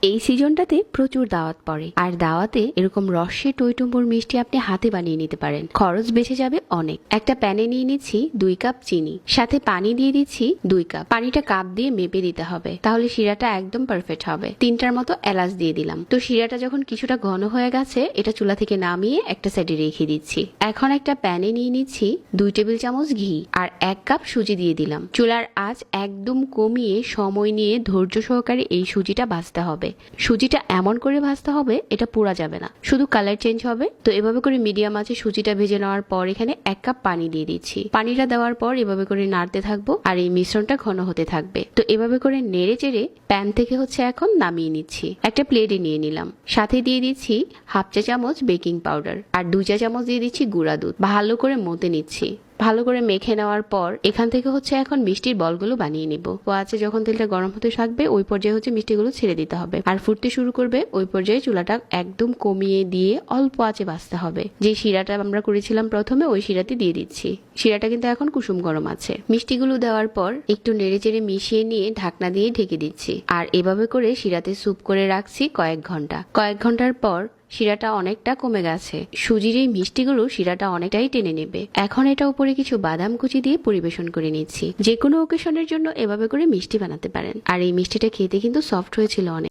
এই সিজনটাতে প্রচুর দাওয়াত পড়ে, আর দাওয়াতে এরকম রসে টইটুম্বুর মিষ্টি আপনি হাতে বানিয়ে নিতে পারেন। খরচ বেঁচে যাবে অনেক। একটা প্যানে নিয়ে নিচ্ছি 2 কাপ চিনি, সাথে পানি দিয়ে দিচ্ছি 2 কাপ। পানিটা কাপ দিয়ে মেপে দিতে হবে, তাহলে শিরাটা একদম পারফেক্ট হবে। 3টার মতো এলাচ দিয়ে দিলাম। তো শিরাটা যখন কিছুটা ঘন হয়ে গেছে, এটা চুলা থেকে নামিয়ে একটা সাইডে রেখে দিচ্ছি। এখন একটা প্যানে নিয়ে নিচ্ছি 2 টেবিল চামচ ঘি আর 1 কাপ সুজি দিয়ে দিলাম। চুলার আঁচ একদম কমিয়ে সময় নিয়ে ধৈর্য সহকারে এই সুজিটা ভাজতে হবে। সুজিটা এমন করে ভাজতে হবে এটা পুড়া যাবে না, শুধু কালার চেঞ্জ হবে। তো এভাবে করে মিডিয়াম আঁচে সুজিটা ভেজে নেওয়ার পর এখানে 1 কাপ পানি দিয়ে দিচ্ছি। পানিটা দেওয়ার পর এভাবে করে নাড়তে থাকবো আর এই মিশ্রণটা ঘন হতে থাকবে। তো এভাবে করে নেড়ে চেড়ে প্যান থেকে এখন নামিয়ে নিচ্ছি। একটা প্লেটে নিয়ে নিলাম। সাথে দিয়ে দিচ্ছি 1/2 চা চামচ বেকিং পাউডার আর 2 চা চামচ দিয়ে দিচ্ছি গুঁড়া দুধ। ভালো করে মতে নিচ্ছি। ভালো করে মেখে নেওয়ার পর এখান থেকে এখন মিষ্টির বলগুলো বানিয়ে নিব। তো আছে যখন তেলটা গরম হতে থাকবে ওই পর্যায়ে মিষ্টিগুলো ছেড়ে দিতে হবে, আর ফুটতে শুরু করবে ওই পর্যায়ে চুলাটা একদম কমিয়ে দিয়ে অল্প আঁচে ভাজতে হবে। যে শিরাটা আমরা করেছিলাম প্রথমে ওই শিরাটি দিয়ে দিচ্ছি। শিরাটা কিন্তু এখন কুসুম গরম আছে। মিষ্টিগুলো দেওয়ার পর একটু নেড়ে চেড়ে মিশিয়ে নিয়ে ঢাকনা দিয়ে ঢেকে দিচ্ছি। আর এভাবে করে শিরাতে স্যুপ করে রাখছি কয়েক ঘন্টার পর শিরাটা অনেকটা কমে গেছে। সুজির এই মিষ্টিগুলো শিরাটা অনেকটাই টেনে নেবে। এখন এটা উপরে কিছু বাদাম কুচি দিয়ে পরিবেশন করে নিচ্ছি। যে কোনো ওকেশনের জন্য এভাবে করে মিষ্টি বানাতে পারেন। আর এই মিষ্টিটা খেতে কিন্তু সফট হয়েছিল অনেক।